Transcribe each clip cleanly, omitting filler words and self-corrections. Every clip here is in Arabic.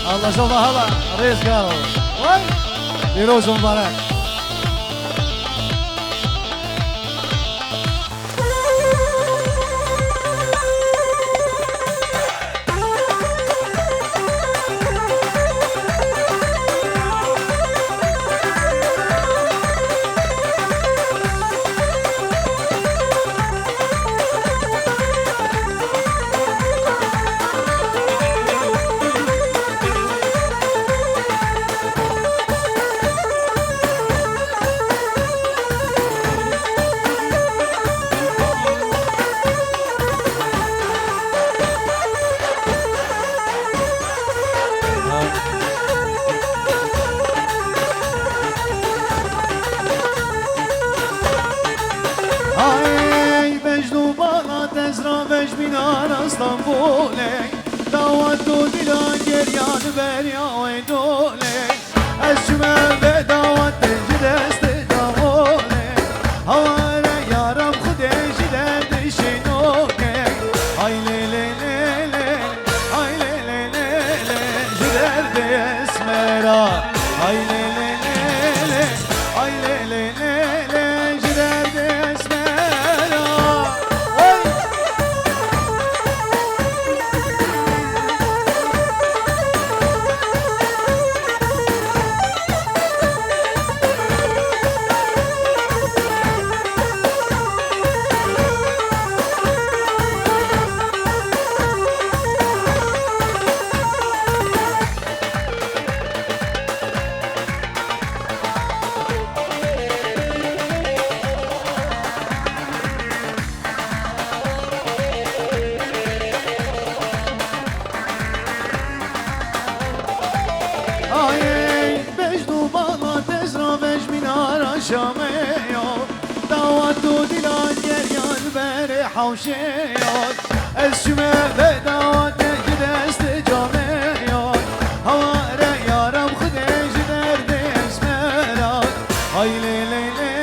الله شوف هلا ريس قالوا وين فيروز مبارك. اسطنبولي دعوتو دلان گریان بریا و دولی اشمه به دعوت جدست دعولی هواره یارم خودش دردشنوکه ای لی لی لی لی ای لی لی لی لی جدرد اسمرا ای لی لی لی لی ای لی لی لی لی جدرد اسمرا. شاميات دعوتو دلان گریان بر حوشيات الشمه بدعوت جدست جاميات هواره یارم خودش درد اسمرات ای لی لی لی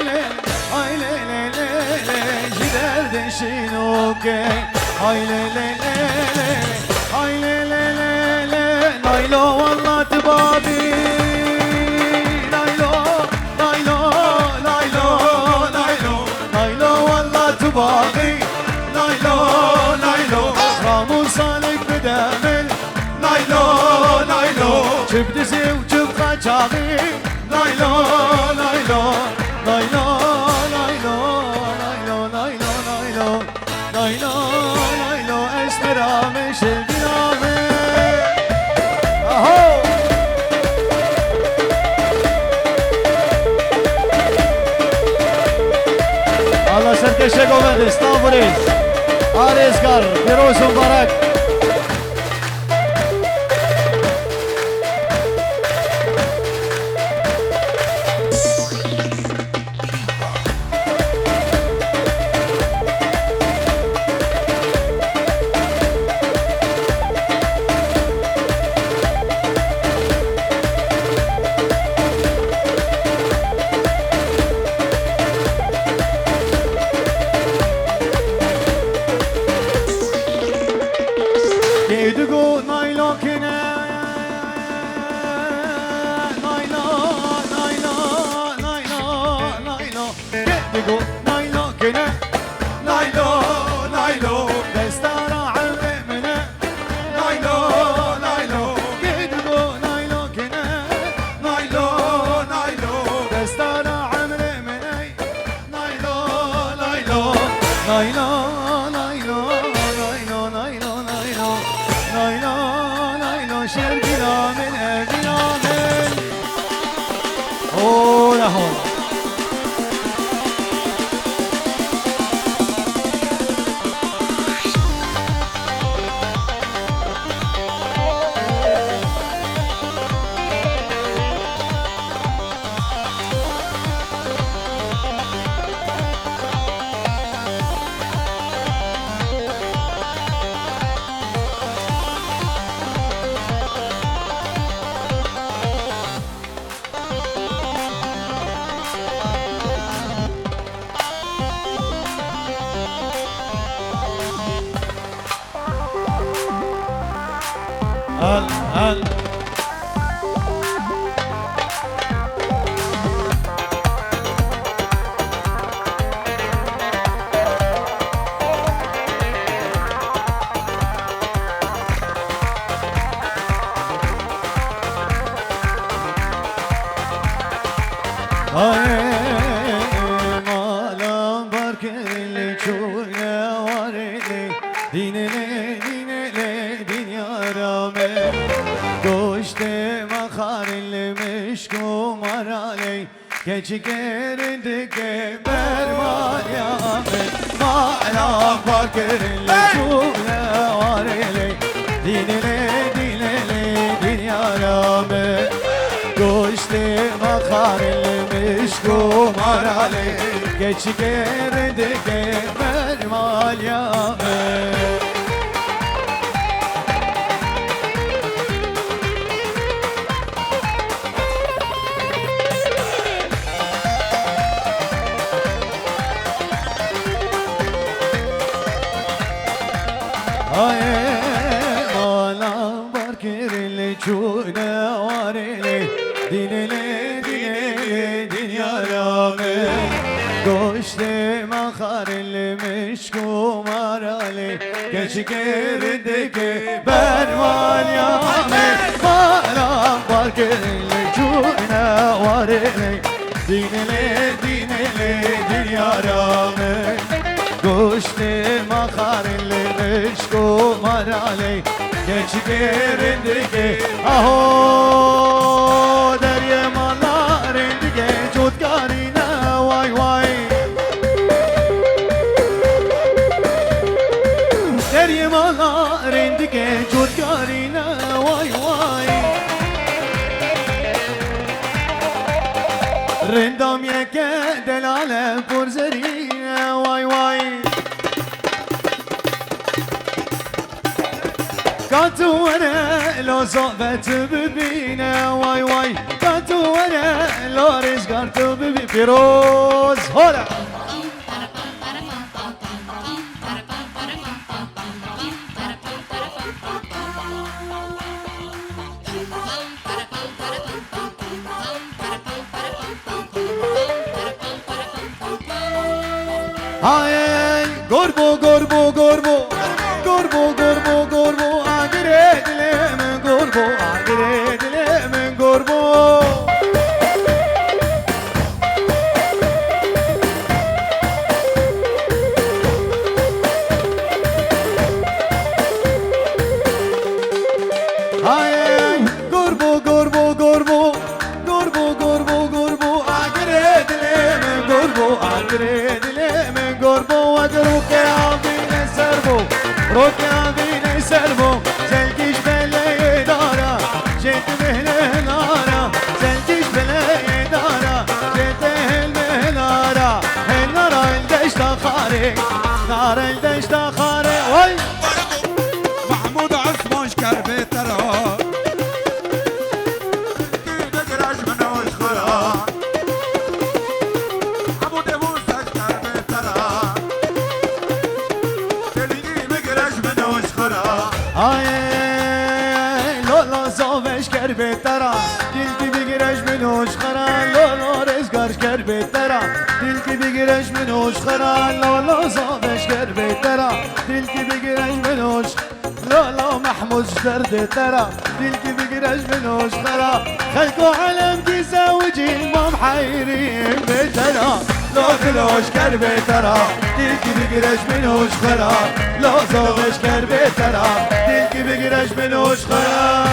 لی ای لی لی لی لی جدرد شنوکه ای لی لی لی لی ای لی لی لی لی نایلو والله تبابي باقي نايلو نايلو رامو صالك بدامل نايلو نايلو جب دزي وجب خجاغي نايلو نايلو نايلو نايلو نايلو نايلو نايلو نايلو نايلو اسمرا مش البلامي اهو الله سرکشه گومد استانبولیز آریزگار فیروز مبارک. Digo nailo kine nailo nailo nailo nailo digo nailo kine nailo nailo destara almene nailo nailo digo nailo kine nailo nailo destara almene nailo nailo nailo نايلو نايلو شرقنا من أبينا من هون هون هل مالا برکلی چونه وارلی دینله دینله دینیارامه گوشت مخارل مشکو مرالی keçi gerindi geber malyame mala fakirli çule varili dinile dinile dinyarame goşti makarili mişku marali keçi gerindi geber malyame Mala barkirli çune varili dinile dinile dinyarame goşte makarili mişku marali geç gerindeki bermalyame mala barkirli çune varili dinile dinile dinyarame goşte makarili mişku marali geç gerindeki aho derye malar indike çutkarina vay vay derye malar indike çutkarina vay vay rindam yeke delale purzerine vay vay قاتو وانا لو صعبت ببينا واي واي قاتو وانا لو رزقرت ببي فيروز هولا هاي قربو قربو قربو قربو قربو قربو اقرد لي من قربو اقرد لي من قربو هاي قربو قربو قربو قربو قربو قربو اقرد لي من قربو اقرد لي من قربو واقروك يا بين السربو روك يا بين السربو زلكيش بلاي دارا جيت بهالنارا زلكيش بلاي دارا جيت بهالنارا النارا الدش تخاري نار الدش تخاري وي محمود عثمان شكربي ترى دقراج من وشخرا ابو دبوس شكربي ترى تلقي مقراج من وشخرا هاي لولا صوفش كربي ترى دلكي بقرش من وشخرا لولا رزقار كربي ترى دلكي بقرش من وشخرا لولا صوفش كربي ترى دلكي بقرش من وشخرا لولا محمود شدرد ترى دلكي بقرش من وشخرا خلكو علم تزوجي ما محيرين بترى لو كلوش كربي ترى دلكي بقرش من وشخرا لو صوفش كربي ترى دلكي بقرش من وشخرا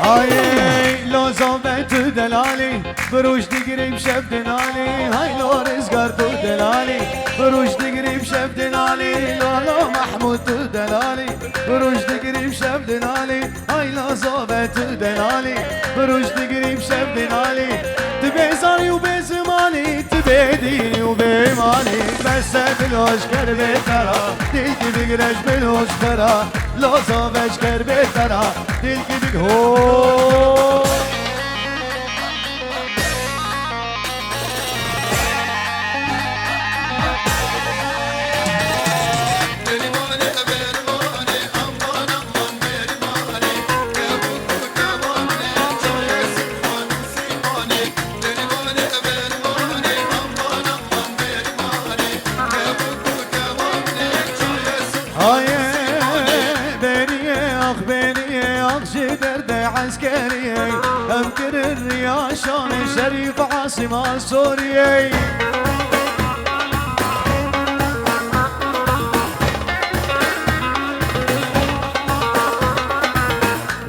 هاي لو زوبت دلالي بروش تقري بشب دلالي هاي لو رزقار تو دلالي بروش تقري بشب دلالي لو محمود دلالي بروش تقري بشب دلالي هاي لو زوبت دلالي بروش تقري بشب دلالي تبي صاري وبي زماني تبي ديني وبي مالي بس بلوش كربي ترى دلكي بقرش بلوش ترى لو زوبش كربي ترى دلكي بقهو أخبيني أخشي درد عسكري أمكر الرياشان الشريف عاصمة سوريا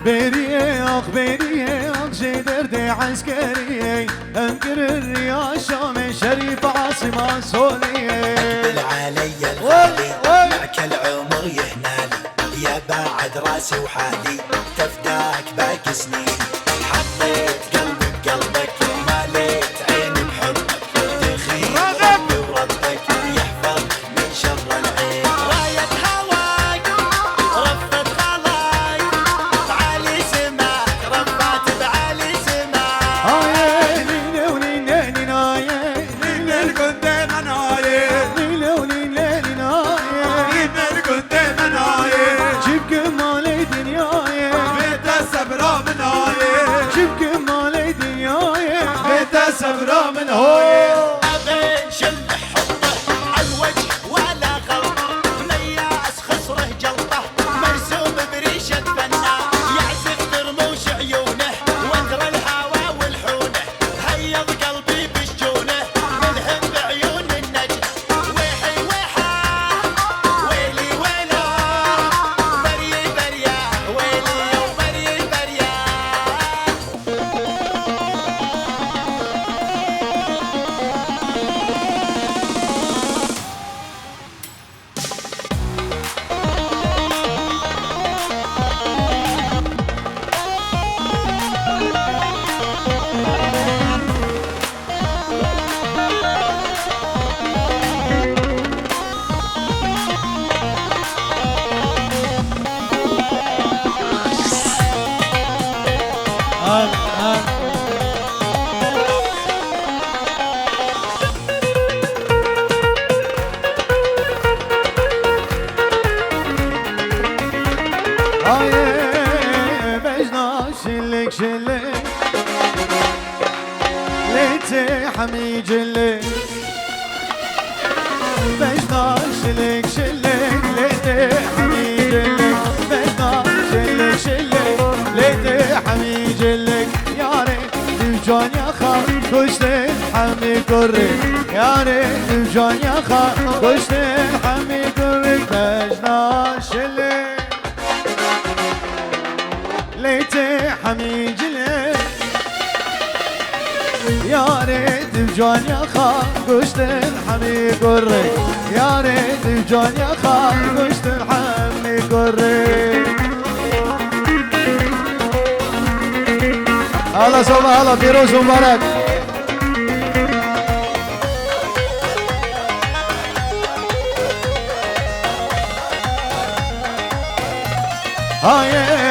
بيري أخبيني أخشي درد عسكري أمكر الرياشان الشريف عاصمة سوريا علي الغالي معك العمر يهنالي يا بعد راسي وحالي تفداك باقي سنين حطيت قلبي بقلبك ماليت عيني بحبك تخيل ربي وربك يحفظ من شر العين راية هواك رفت خلاك بعلي سماك رفعت بعلي سماك سبرا من هوي بين شل حطه عالوجه ولا غلطه مياس خصره جلطه مرسوم بريشه فنان يعزف ترموش عيونه وترى الهوى والحونه هيض قلبي بشجونه ملهم بعيون النجم ويحي ويحا ويلي ويلا بريي بريا ويلي وبريي بريا شلك شلك ليتي حمي جلك بجنا شلك شلك ليتي حمي جلك بجنا شلك شلك ليتي حمي جلك يا ريت جان يا خا كشت حمي كرك يا ريت جان يا خا كشت حمي كرك بجنا شلك ليتي حمي جلك يا ريت بجان يا خا كشت الحمي قرك يا ريت بجان يا خا كشت الحمي قرك هلا صباح هلا فيروز مبارك هاي